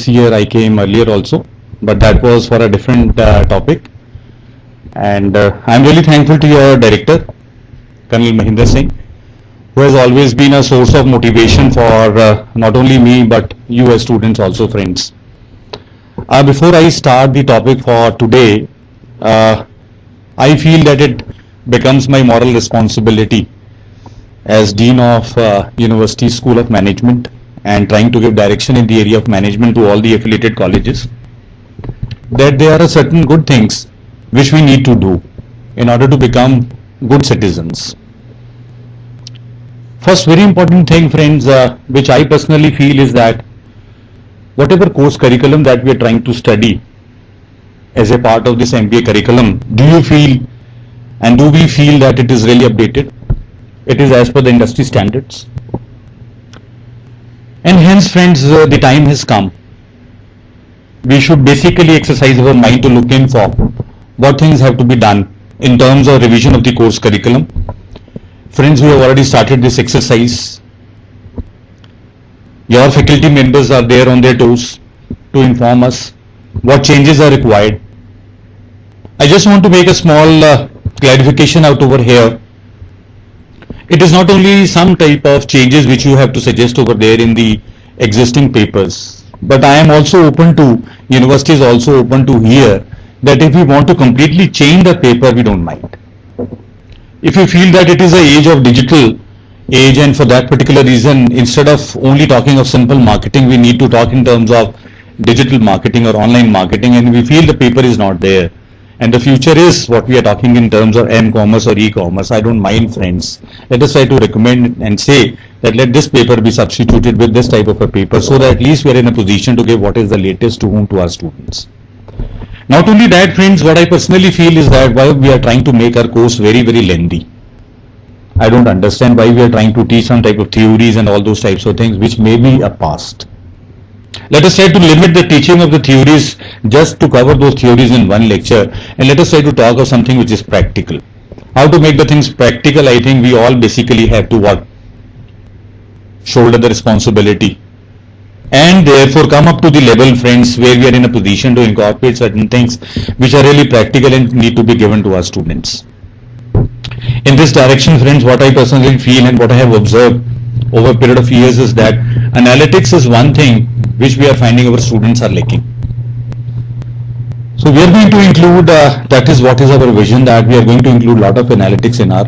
year I came earlier also, but that was for a different topic. And I'm really thankful to your director, Colonel Mahinder Singh, who has always been a source of motivation for not only me but you as students also, friends. Before I start the topic for today, uh, I feel that it becomes my moral responsibility as Dean of University School of Management and trying to give direction in the area of management to all the affiliated colleges, that there are certain good things which we need to do in order to become good citizens. First, very important thing, friends, which I personally feel is that whatever course curriculum that we are trying to study as a part of this MBA curriculum, do you feel and do we feel that it is really updated? It is as per the industry standards. And hence, friends, the time has come. We should basically exercise our mind to look in for what things have to be done in terms of revision of the course curriculum. Friends, we have already started this exercise. Your faculty members are there on their toes to inform us what changes are required. I just want to make a small clarification out over here. It is not only some type of changes which you have to suggest over there in the existing papers, but I am also open to, university is also open to hear that if we want to completely change the paper, we don't mind. If you feel that it is an age of digital age, and for that particular reason, instead of only talking of simple marketing, we need to talk in terms of digital marketing or online marketing, and we feel the paper is not there, and the future is what we are talking in terms of m-commerce or e-commerce, I don't mind, friends. Let us try to recommend and say that let this paper be substituted with this type of a paper, so that at least we are in a position to give what is the latest to whom, to our students. Not only that, friends, what I personally feel is that why we are trying to make our course very, very lengthy. I don't understand why we are trying to teach some type of theories and all those types of things which may be a past. Let us try to limit the teaching of the theories just to cover those theories in one lecture, and let us try to talk of something which is practical. How to make the things practical, I think we all basically have to what? Shoulder the responsibility. And therefore come up to the level, friends, where we are in a position to incorporate certain things which are really practical and need to be given to our students. In this direction, friends, what I personally feel and what I have observed over a period of years is that analytics is one thing which we are finding our students are lacking. So we are going to include, that is what is our vision, that we are going to include a lot of analytics in our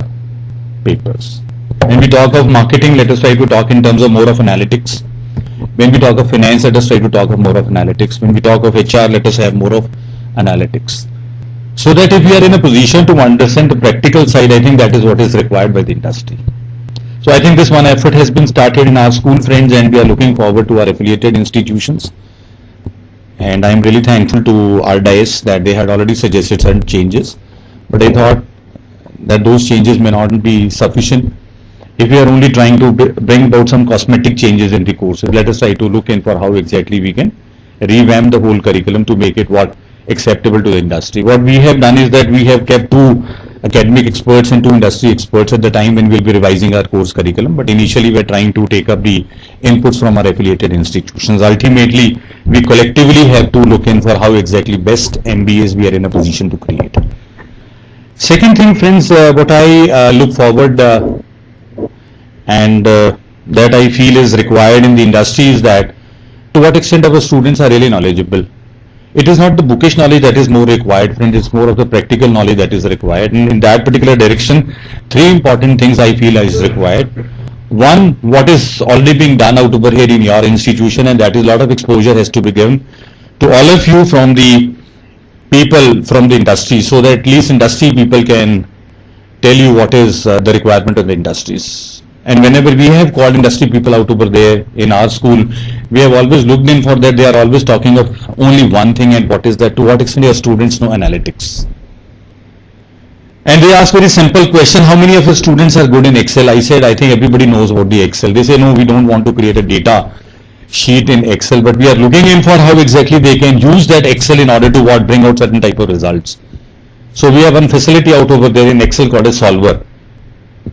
papers. When we talk of marketing, let us try to talk in terms of more of analytics. When we talk of finance, let us try to talk of more of analytics. When we talk of HR, let us have more of analytics. So that if we are in a position to understand the practical side, I think that is what is required by the industry. So I think this one effort has been started in our school, friends, and we are looking forward to our affiliated institutions. And I am really thankful to our DIS that they had already suggested certain changes. But I thought that those changes may not be sufficient if we are only trying to bring about some cosmetic changes in the courses. Let us try to look in for how exactly we can revamp the whole curriculum to make it what acceptable to the industry. What we have done is that we have kept two academic experts and two industry experts at the time when we will be revising our course curriculum, but initially we are trying to take up the inputs from our affiliated institutions. Ultimately, we collectively have to look in for how exactly best MBAs we are in a position to create. Second thing, friends, what I look forward and that I feel is required in the industry is that to what extent our students are really knowledgeable. It is not the bookish knowledge that is more required, friends, it's more of the practical knowledge that is required. And in that particular direction, three important things I feel is required. One, what is already being done out over here in your institution, and that is a lot of exposure has to be given to all of you from the people from the industry, so that at least industry people can tell you what is the requirement of the industries. And whenever we have called industry people out over there in our school, we have always looked in for that. They are always talking of only one thing, and what is that? To what extent your students know analytics? And they ask very simple question, how many of your students are good in Excel? I said, I think everybody knows about the Excel. They say, no, we don't want to create a data sheet in Excel, but we are looking in for how exactly they can use that Excel in order to what bring out certain type of results. So we have one facility out over there in Excel called a solver.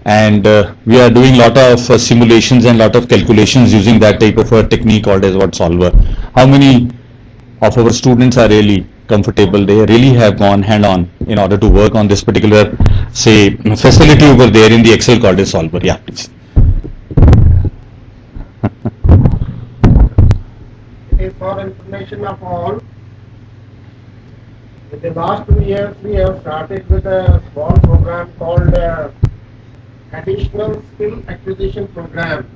and we are doing lot of simulations and lot of calculations using that type of a technique called as what solver. How many of our students are really comfortable? They really have gone hand on in order to work on this particular, say, facility over there in the Excel called as solver. Yeah, please. It is for information of all. In the last 2 years, we have started with a small program called Additional Skill Acquisition Program.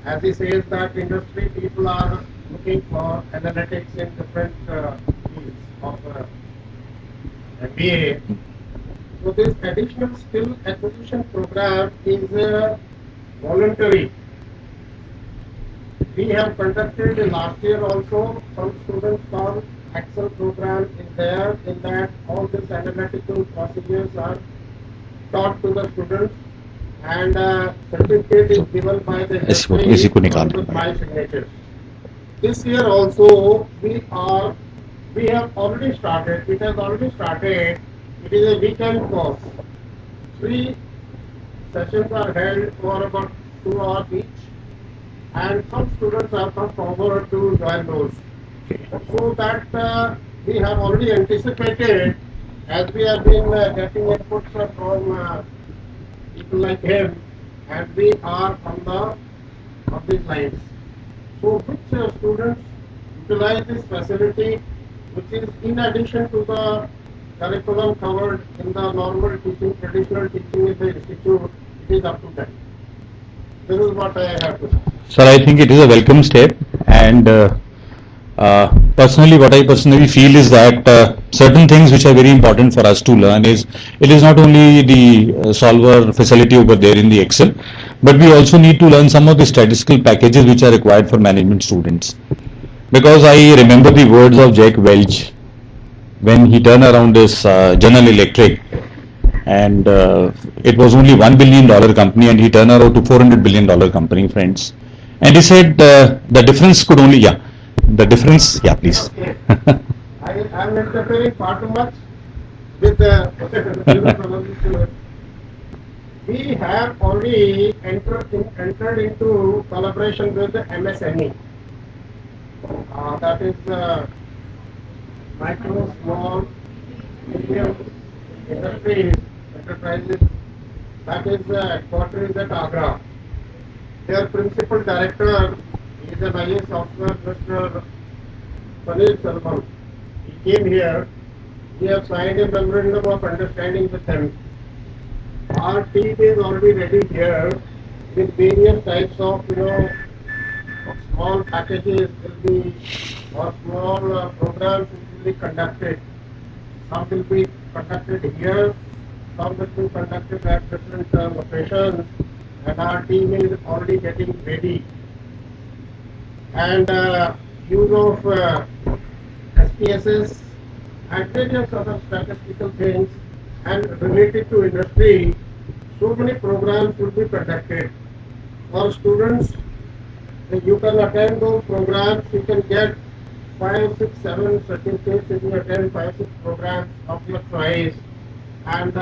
As he says that industry people are looking for analytics in different fields of MBA. So this Additional Skill Acquisition Program is voluntary. We have conducted last year also. Some students called Excel program is there. In that all these analytical procedures are taught to the students, and certificate is given by the इसी को निकाल with my signature. This year also we have already started. It has already started. It is a weekend course. 3 sessions are held for about 2 hours each, and some students have come forward to join those. So that we have already anticipated, as we have been getting inputs from people like him, and we are on these lines. So which students utilize this facility, which is in addition to the curriculum covered in the normal teaching, traditional teaching in the institute, it is up to them. This is what I have to say. Sir, I think it is a welcome step, and personally, what I personally feel is that certain things which are very important for us to learn is, it is not only the solver facility over there in the Excel, but we also need to learn some of the statistical packages which are required for management students. Because I remember the words of Jack Welch when he turned around this General Electric, and it was only $1 billion company, and he turned around to $400 billion company, friends. And he said the difference could only, the difference, please. Okay. I am interfering far too much with the we have already entered into collaboration with the MSME. That is micro, small, medium industries, enterprises. That is headquarters at Agra. Their principal director is an IAS officer, Mr. Sunil Salman. He came here. We have signed a memorandum of understanding with him. Our team is already ready here with various types of, small packages will be, or small programs will be conducted. Some will be conducted here, some will be conducted at different locations, and our team is already getting ready. And use of SPSS and various other statistical things and related to industry, so many programs will be conducted. For students, you can attend those programs, you can get 5, 6, 7 certificates if you attend 5, 6 programs of your choice. And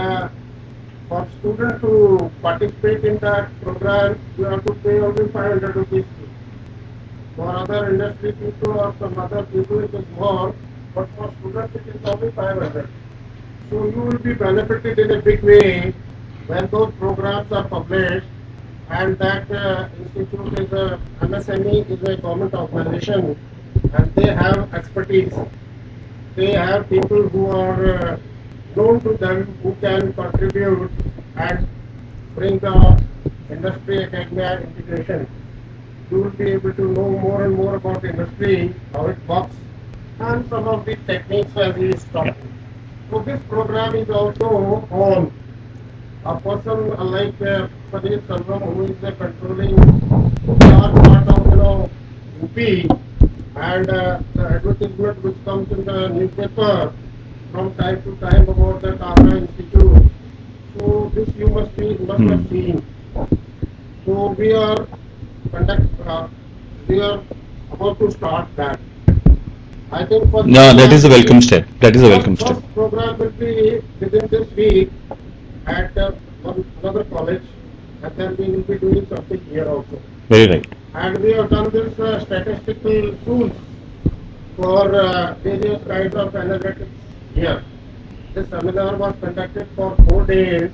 for students to participate in that program, you have to pay only 500 rupees. For other industry people or some other people it is more, but for students it is only 500. So you will be benefited in a big way when those programs are published, and that institute is a MSME is a government organization, and they have expertise. They have people who are known to them, who can contribute and bring the industry academia integration. You will be able to know more and more about industry, how it works, and some of the techniques as he is talking. So this program is also on a person like Pradesh Salvam, who is controlling large part of UP, and the advertisement which comes in the newspaper from time to time about the Agra Institute. So this you must have seen. So we are about to start that. I think for that is a welcome step. That is a welcome step. Program will be within this week at on another college, and then we will be doing something here also. Very right. And we have done this statistical tools for various kinds of analytics here. This seminar was conducted for 4 days.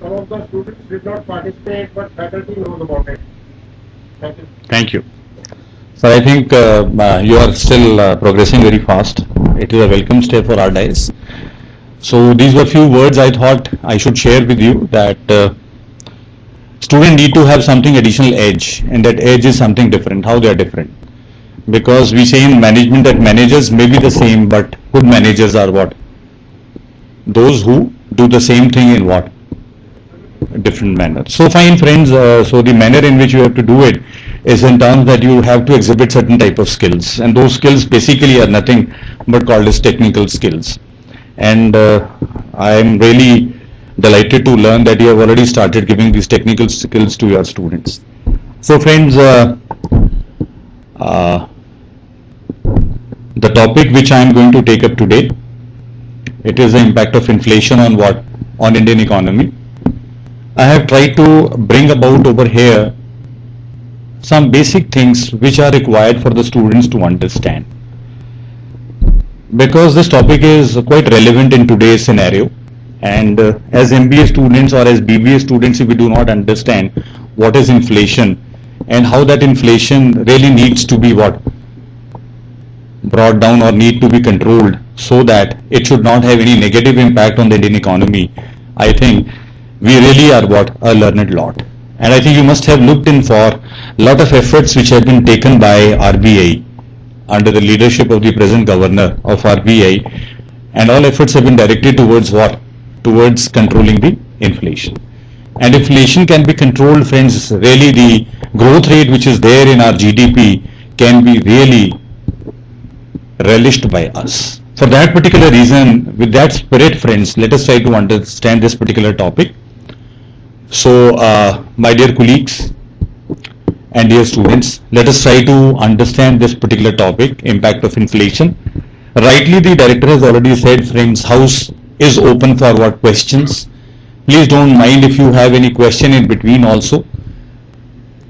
Some of the students did not participate, but faculty knows about it. Thank you. Thank you. So I think you are still progressing very fast. It is a welcome step for our dice. So these were few words I thought I should share with you, that students need to have something additional edge, and that edge is something different. How they are different? Because we say in management that managers may be the same, but good managers are what? Those who do the same thing in what? A different manner. So fine friends, so the manner in which you have to do it is in terms that you have to exhibit certain type of skills, and those skills basically are nothing but called as technical skills. And I am really delighted to learn that you have already started giving these technical skills to your students. So friends, the topic which I am going to take up today, it is the impact of inflation on what? On Indian economy. I have tried to bring about over here some basic things which are required for the students to understand, because this topic is quite relevant in today's scenario. And as MBA students or as BBA students, if we do not understand what is inflation and how that inflation really needs to be what? Brought down or need to be controlled so that it should not have any negative impact on the Indian economy, I think we really are what? A learned lot. And I think you must have looked in for a lot of efforts which have been taken by RBI under the leadership of the present governor of RBI, and all efforts have been directed towards what? Towards controlling the inflation. And inflation can be controlled, friends. Really the growth rate which is there in our GDP can be really relished by us. For that particular reason, with that spirit, friends, let us try to understand this particular topic. So, my dear colleagues and dear students, let us try to understand this particular topic, impact of inflation. Rightly, the director has already said, friends, house is open for what? Questions. Please don't mind if you have any question in between also.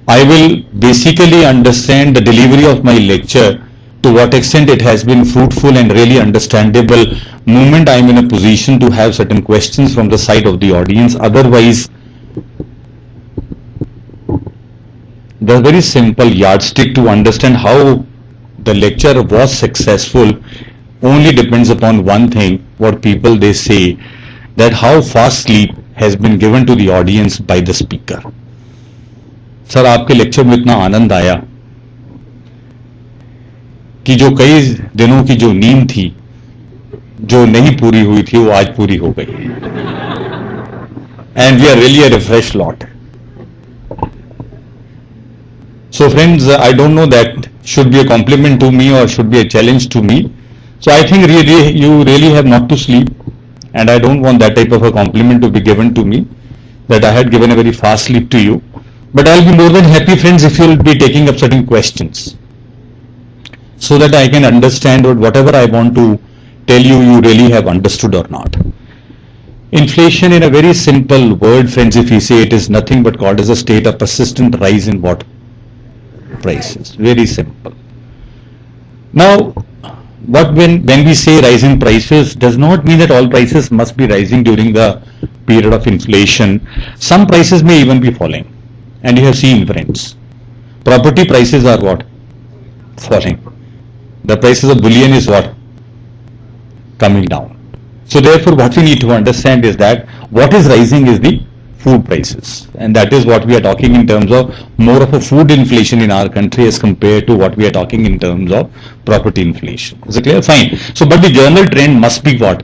I will basically understand the delivery of my lecture to what extent it has been fruitful and really understandable moment I am in a position to have certain questions from the side of the audience. Otherwise, the very simple yardstick to understand how the lecture was successful only depends upon one thing, what people they say, that how fast sleep has been given to the audience by the speaker. Sir आपके lecture में इतना आनंद आया कि जो कई दिनों की जो नींद थी जो नहीं पूरी हुई थी वो आज पूरी हो गई. And we are really a refreshed lot. So friends, I don't know that should be a compliment to me or should be a challenge to me. So I think really you really have not to sleep, and I don't want that type of a compliment to be given to me that I had given a very fast sleep to you. But I'll be more than happy, friends, if you'll be taking up certain questions so that I can understand that whatever I want to tell you, you really have understood or not. Inflation, in a very simple word, friends, if we say, it is nothing but called as a state of persistent rise in what? Prices. Very simple. Now, when we say rising prices does not mean that all prices must be rising during the period of inflation. Some prices may even be falling. And you have seen, friends, property prices are what? Falling. The prices of bullion is what? Coming down. So therefore what we need to understand is that what is rising is the food prices, and that is what we are talking in terms of more of a food inflation in our country as compared to what we are talking in terms of property inflation. Is it clear? Fine. So but the general trend must be what?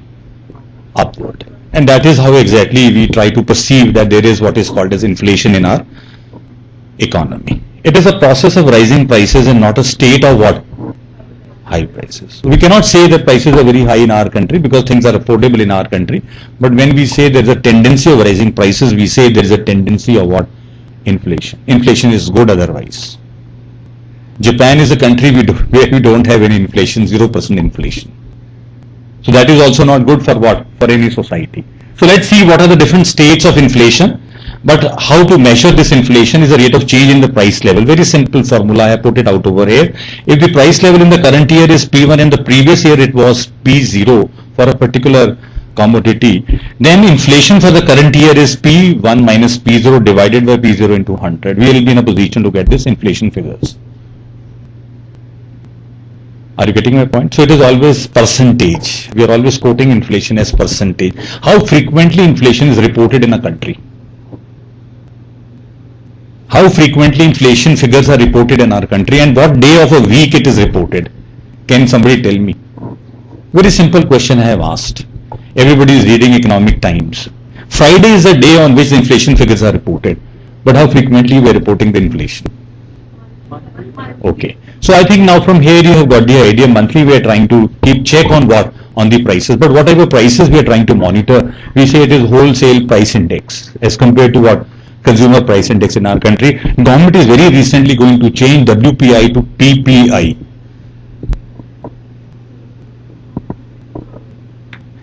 Upward. And that is how exactly we try to perceive that there is what is called as inflation in our economy. It is a process of rising prices and not a state of what? High prices. So we cannot say that prices are very high in our country because things are affordable in our country. But when we say there is a tendency of rising prices, we say there is a tendency of what? Inflation. Inflation is good otherwise. Japan is a country where we don't have any inflation, 0% inflation. So that is also not good for what? For any society. So let's see what are the different states of inflation. But how to measure this inflation is the rate of change in the price level. Very simple formula, I have put it out over here. If the price level in the current year is P1 and the previous year it was P0 for a particular commodity, then inflation for the current year is P1 minus P0 divided by P0 into 100. We will be in a position to get this inflation figures. Are you getting my point? So it is always percentage. We are always quoting inflation as percentage. How frequently inflation is reported in a country? How frequently inflation figures are reported in our country and what day of a week it is reported? Can somebody tell me? Very simple question I have asked. Everybody is reading Economic Times. Friday is the day on which the inflation figures are reported. But how frequently we are reporting the inflation? Okay. So I think now from here you have got the idea. Monthly we are trying to keep check on what? On the prices. But whatever prices we are trying to monitor, we say it is wholesale price index as compared to what? Consumer price index in our country. Government is very recently going to change WPI to PPI.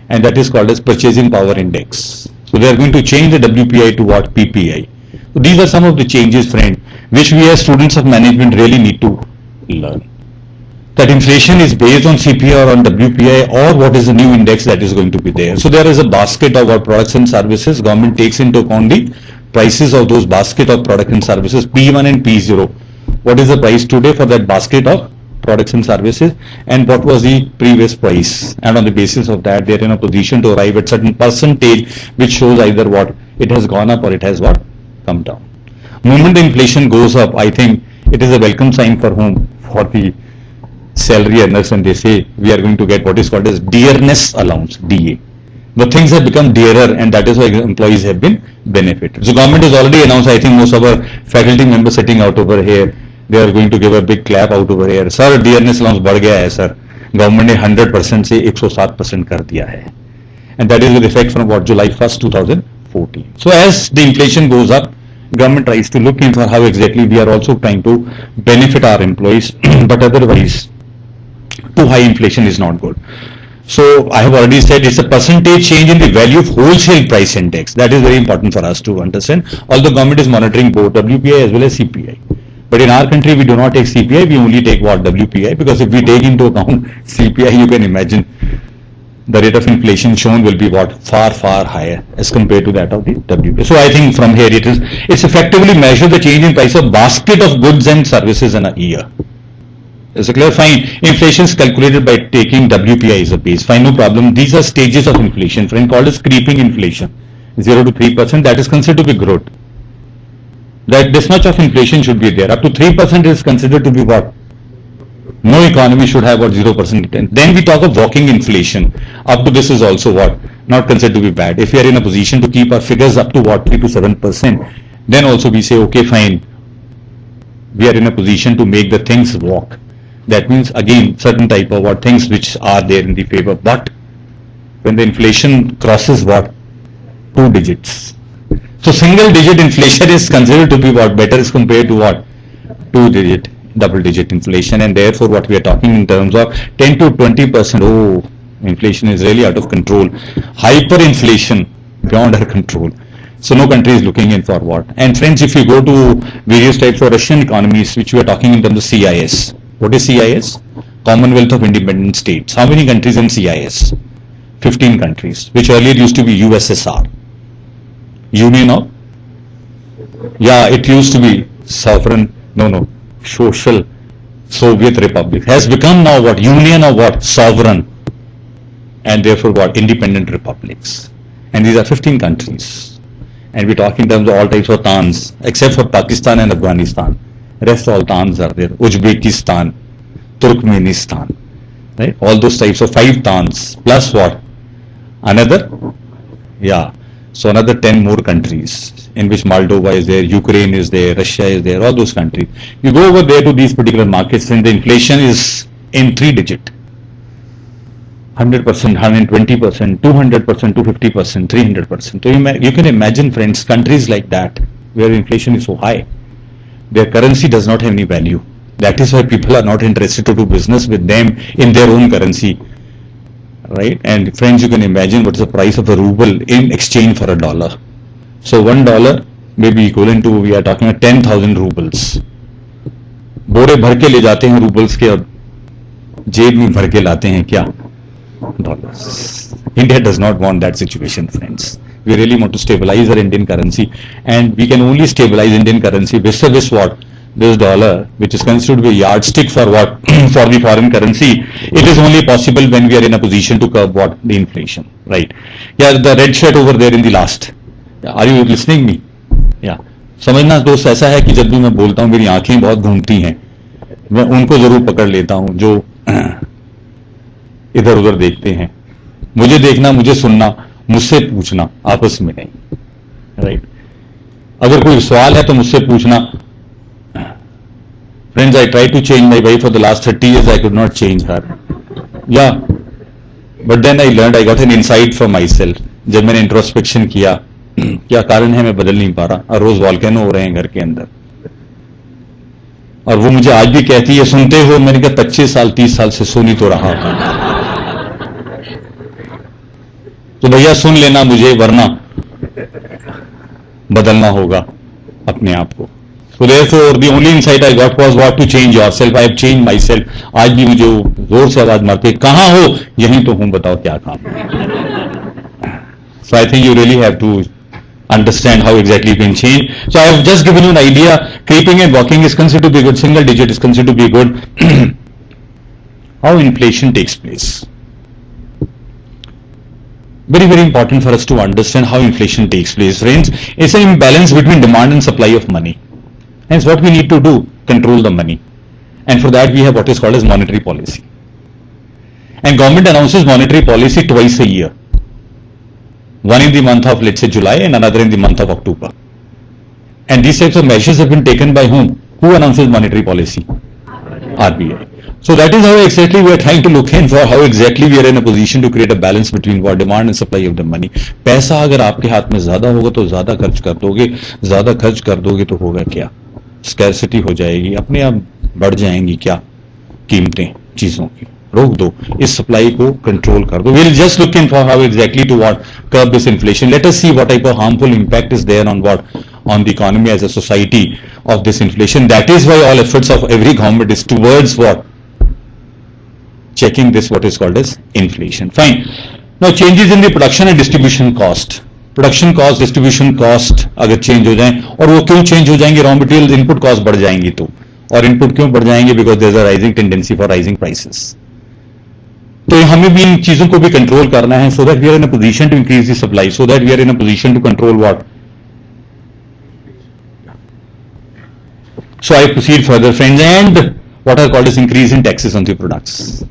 And that is called as purchasing power index. So they are going to change the WPI to what? PPI. So these are some of the changes, friend, which we as students of management really need to learn. That inflation is based on CPI or on WPI or what is the new index that is going to be there. So there is a basket of our products and services. Government takes into account the prices of those basket of products and services, P1 and P0. What is the price today for that basket of products and services and what was the previous price, and on the basis of that they are in a position to arrive at certain percentage which shows either what it has gone up or it has what come down. Moment the inflation goes up, I think it is a welcome sign for whom? For the salary earners, and they say we are going to get what is called as dearness allowance, DA. The things have become dearer and that is why employees have been benefited. So government has already announced, I think most of our faculty members sitting out over here, they are going to give a big clap out over here. Sir, dearness allowance बढ़ गया है sir. Government ने 100% से 107% कर दिया है. And that is with effect from what? July 1st, 2014. So as the inflation goes up, government tries to look into how exactly we are also trying to benefit our employees, but otherwise too high inflation is not good. So I have already said it's a percentage change in the value of wholesale price index. That is very important for us to understand. Although government is monitoring both WPI as well as CPI. But in our country we do not take CPI, we only take what? WPI, because if we take into account CPI, you can imagine the rate of inflation shown will be what? Far higher as compared to that of the WPI. So I think from here it's effectively measure the change in price of basket of goods and services in a year. Is it clear? Fine. Inflation is calculated by taking WPI as a base. Fine, no problem. These are stages of inflation, friend, called as creeping inflation. 0 to 3%, that is considered to be growth. That this much of inflation should be there. Up to 3% is considered to be what? No economy should have what? 0%. Then we talk of walking inflation. Up to this is also what? Not considered to be bad. If we are in a position to keep our figures up to what? 3 to 7%, then also we say, okay, fine. We are in a position to make the things walk. That means again certain type of what things which are there in the favor. But when the inflation crosses what? 2 digits. So single digit inflation is considered to be what? Better as compared to what? 2 digit, double digit inflation, and therefore what we are talking in terms of 10 to 20%. Oh, inflation is really out of control. Hyperinflation beyond our control. So no country is looking in for what. And friends, if you go to various types of Russian economies, which we are talking in terms of CIS. What is CIS? Commonwealth of Independent States. How many countries in CIS? 15 countries, which earlier used to be USSR. Union of? Yeah, it used to be sovereign, social Soviet Republic. Has become now what? Union of what? Sovereign. And therefore what? Independent republics. And these are 15 countries. And we talk in terms of all types of Tans, except for Pakistan and Afghanistan. Rest all Tans are there. Uzbekistan, Turkmenistan, right? All those types of 5 Tans plus what? Another? Yeah. So another 10 more countries in which Moldova is there, Ukraine is there, Russia is there, all those countries. You go over there to these particular markets and the inflation is in 3 digit. 100%, 120%, 200%, 250%, 300%. So you can imagine, friends, countries like that where inflation is so high. Their currency does not have any value. That is why people are not interested to do business with them in their own currency. right? And friends, you can imagine what is the price of a ruble in exchange for a dollar. So $1 may be equivalent to, we are talking about 10,000 rubles. बोरे भर के ले जाते हैं roubles के और जेब में भर के लाते हैं क्या? Dollars. India does not want that situation, friends. We really want to stabilize our Indian currency, and we can only stabilize Indian currency vis-a-vis what? This dollar, which is considered to be a yardstick for what? For the foreign currency. It is only possible when we are in a position to curb what? The inflation, right? Yeah, the red shirt over there in the last. Are you listening me? Yeah. समझना दोस्त ऐसा है कि जब भी मैं बोलता हूं मेरी आंखें बहुत घूमती हैं, मैं उनको जरूर पकड़ लेता हूं जो इधर उधर देखते हैं. मुझे देखना, मुझे सुनना, मुझसे पूछना, आपस में नहीं, राइट? अगर कोई सवाल है तो मुझसे पूछना. Friends, I try to change my wife for the last 30 years. I could not change her. Yeah but then I learn, I got an insight for my self. जब मैंने इंट्रोस्पेक्शन किया, क्या कारण है मैं बदल नहीं पा रहा, और रोज वॉल्केनो हो रहे हैं घर के अंदर. और वो मुझे आज भी कहती है, सुनते हो? मैंने कहा 25 साल 30 साल से सुन ही तो रहा था. तो भैया सुन लेना मुझे, वरना बदलना होगा अपने आप को. So therefore the only insight I got was what? To change yourself. I have changed myself. आज भी मुझे जोर से आवाज मारते, कहां हो? यहीं तो हूं, बताओ क्या काम. So I think you really have to understand how exactly you can change. So I have just given you an idea. Creeping and walking is considered to be good. Single digit is considered to be good. How inflation takes place. Very, very important for us to understand how inflation takes place. Friends, it's an imbalance between demand and supply of money. Hence what we need to do, control the money. And for that we have what is called as monetary policy. And government announces monetary policy twice a year. One in the month of, let's say, July, and another in the month of October. And these types of measures have been taken by whom? Who announces monetary policy? RBI. So that is how exactly we are trying to look in for how exactly we are in a position to create a balance between what demand and supply of the money. पैसा अगर आपके हाथ में ज्यादा होगा तो ज्यादा खर्च कर दोगे, ज्यादा खर्च कर दोगे तो होगा क्या? स्कैरसिटी हो जाएगी, अपने आप बढ़ जाएंगी क्या कीमतें चीजों की. रोक दो, इस सप्लाई को कंट्रोल कर दो. We'll just look in for how exactly to what curb this inflation. Let us see what type of harmful impact is there on what, on the economy as a society of this inflation. That is why all efforts of every government is towards what? Checking this what is called as inflation. Fine. Now changes in the production and distribution cost. Production cost, distribution cost अगर change हो जाए, और वो क्यों change हो जाएंगे? Raw material input cost बढ़ जाएंगी तो. और इनपुट क्यों बढ़ जाएंगे? Because there is a rising tendency for rising prices. तो हमें भी इन चीजों को भी कंट्रोल करना है, so that we are in a position to increase the supply, so that we are in a position to control what. So I proceed further friends, and what are called as increase in taxes on the products.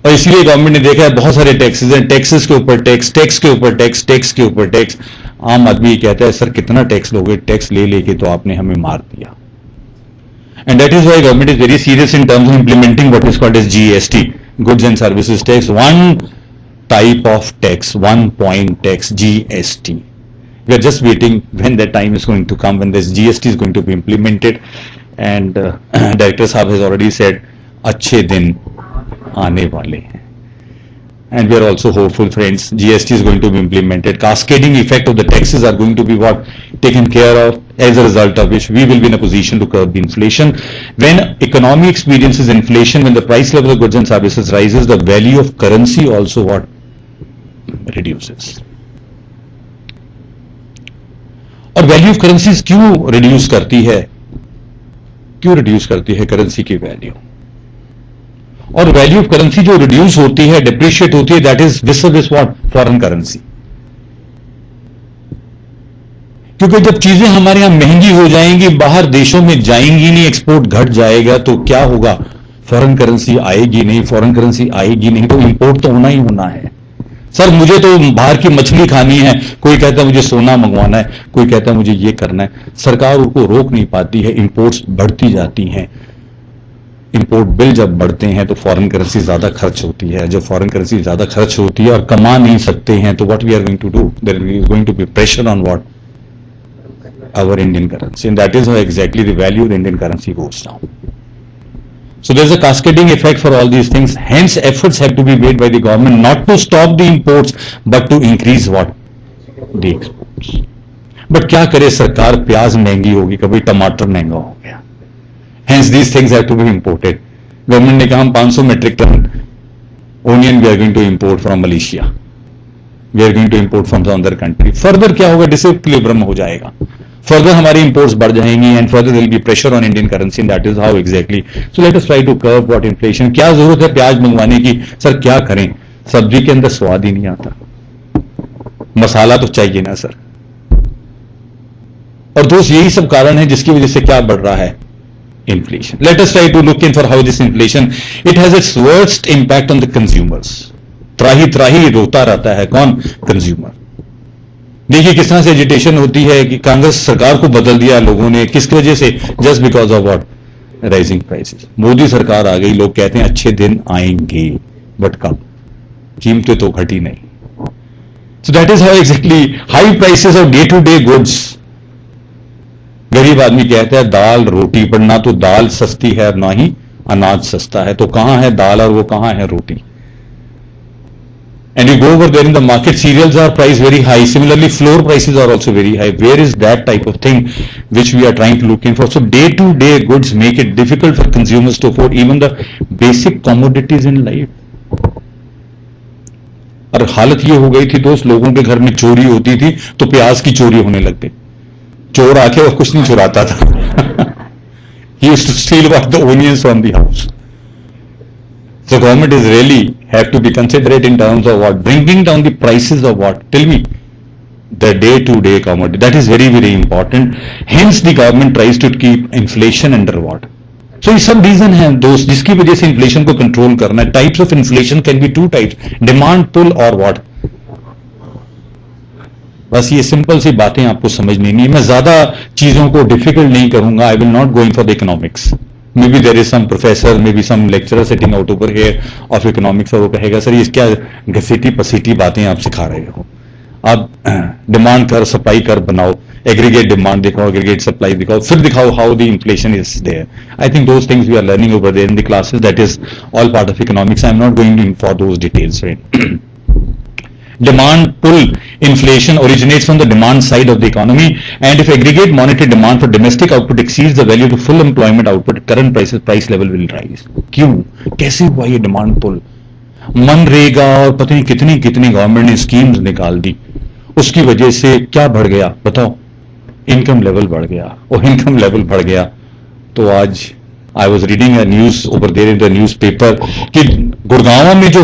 और इसलिए government ने देखा है बहुत सारे taxes हैं, taxes के ऊपर टैक्स, टैक्स के ऊपर टैक्स, टैक्स के ऊपर टैक्स. आम आदमी कहता है सर कितना टैक्स लोगे, टैक्स ले लेके तो आपने हमें मार दिया. And that is why government is very serious in terms of implementing what is called as GST, goods and services tax. One type of tax, one point tax, GST. We are just waiting when that time is going to come, when this GST is going to be implemented. And director साहब has already said अच्छे दिन आने वाले हैं. And we are also hopeful, friends. GST is going to be implemented. Cascading effect of the taxes are going to be what? Taken care of, as a result of which we will be in a position to curb the inflation. When economy experiences inflation, when the price level of goods and services rises, the value of currency also what? Reduces. और value of currencies क्यों reduce करती है? क्यों reduce करती है currency की value? और value of currency जो रिड्यूस होती है, डिप्रिशिएट होती है, दैट इज विस व्हाट? Foreign currency. क्योंकि जब चीजें हमारे यहां महंगी हो जाएंगी, बाहर देशों में जाएंगी नहीं, एक्सपोर्ट घट जाएगा, तो क्या होगा? फॉरेन करेंसी आएगी नहीं, फॉरेन करेंसी आएगी नहीं तो इंपोर्ट तो होना ही होना है. सर मुझे तो बाहर की मछली खानी है, कोई कहता है मुझे सोना मंगवाना है, कोई कहता है मुझे ये करना है. सरकार उनको रोक नहीं पाती है, इंपोर्ट्स बढ़ती जाती हैं. इंपोर्ट बिल जब बढ़ते हैं तो फॉरेन करेंसी ज्यादा खर्च होती है. जब फॉरेन करेंसी ज्यादा खर्च होती है और कमा नहीं सकते हैं तो what we are going to do? There is going to be pressure on what? Our Indian currency. And that is how exactly the value of the Indian currency goes down. So there's a cascading effect for all these things. Hence, efforts have to be made by the government not to stop the imports, but to increase what? The exports. But क्या करे सरकार, प्याज महंगी होगी, कभी टमाटर महंगा हो गया. Hence, these things have to be imported. Government ने कहा हम 500 metric ton onion we are going to import from Malaysia. We are going to import from some other country. Further क्या होगा? Disequilibrium हो जाएगा. Further हमारी imports बढ़ जाएंगी and further there will be pressure on Indian currency and that is how exactly. So let us try to curb what inflation. क्या जरूरत है प्याज मंगवाने की? सर क्या करें? सब्जी के अंदर स्वाद ही नहीं आता. मसाला तो चाहिए ना सर. और दोस्त यही सब कारण है जिसकी वजह से क्या बढ़ रहा है? Inflation. Let us try to look in for how this inflation, it has its worst impact on the consumers. त्राही रोता रहता है कौन? कंज्यूमर. देखिए किस तरह से एजिटेशन होती है कि कांग्रेस सरकार को बदल दिया लोगों ने, किसकी वजह से? Just because of what? Rising prices. Modi सरकार आ गई, लोग कहते हैं अच्छे दिन आएंगे, बट कब? कीमतें तो घटी नहीं. So that is how exactly high prices of day to day goods. गरीब आदमी कहता है दाल रोटी, पर ना तो दाल सस्ती है ना ही अनाज सस्ता है. तो कहां है दाल और वो कहां है रोटी? And you go over there in the market, cereals are priced very high. Similarly, flour prices are also very high. Where is that type of thing which we are trying to look in for? So day-to-day goods make it difficult for consumers to afford even the basic commodities in life. और हालत ये हो गई थी दोस्त, लोगों के घर में चोरी होती थी तो प्याज की चोरी होने लग गई. चोर आके और कुछ नहीं चुराता था. He used to steal what the onions from the house. So government is really have to be considerate in terms of what? Bringing down the prices of what? Tell me. The day-to-day commodity. That is very, very important. Hence the government tries to keep inflation under what? So ये सब reason है दोस्त जिसकी वजह से inflation को control करना है. Types of inflation can be two types, demand pull और व्हाट. बस ये सिंपल सी बातें आपको समझनी नहीं है. मैं ज्यादा चीजों को डिफिकल्ट नहीं करूंगा. I will not going for the economics. Maybe there is some professor, maybe some lecturer sitting out over here of economics, और वो कहेगा सर ये क्या घसीटी पसीटी बातें आप सिखा रहे हो. आप डिमांड कर सप्लाई कर बनाओ, एग्रीगेट डिमांड दिखाओ, एग्रीगेट सप्लाई दिखाओ, फिर दिखाओ how the inflation is there. I think those things we are learning over there in the classes. That is all part of economics. I am not going in for those details. Right. Demand pull inflation originates from the demand side of the economy, and if aggregate monetary demand for domestic output exceeds the value to full employment output, current price level will rise. क्यों? कैसे हुआ ये demand pull? MNREGA और पता नहीं कितनी कितनी government ने स्कीम्स निकाल दी, उसकी वजह से क्या बढ़ गया बताओ? इनकम लेवल बढ़ गया, और इनकम लेवल बढ़ गया तो आज I was reading a news over there in the newspaper कि गुड़गांव में जो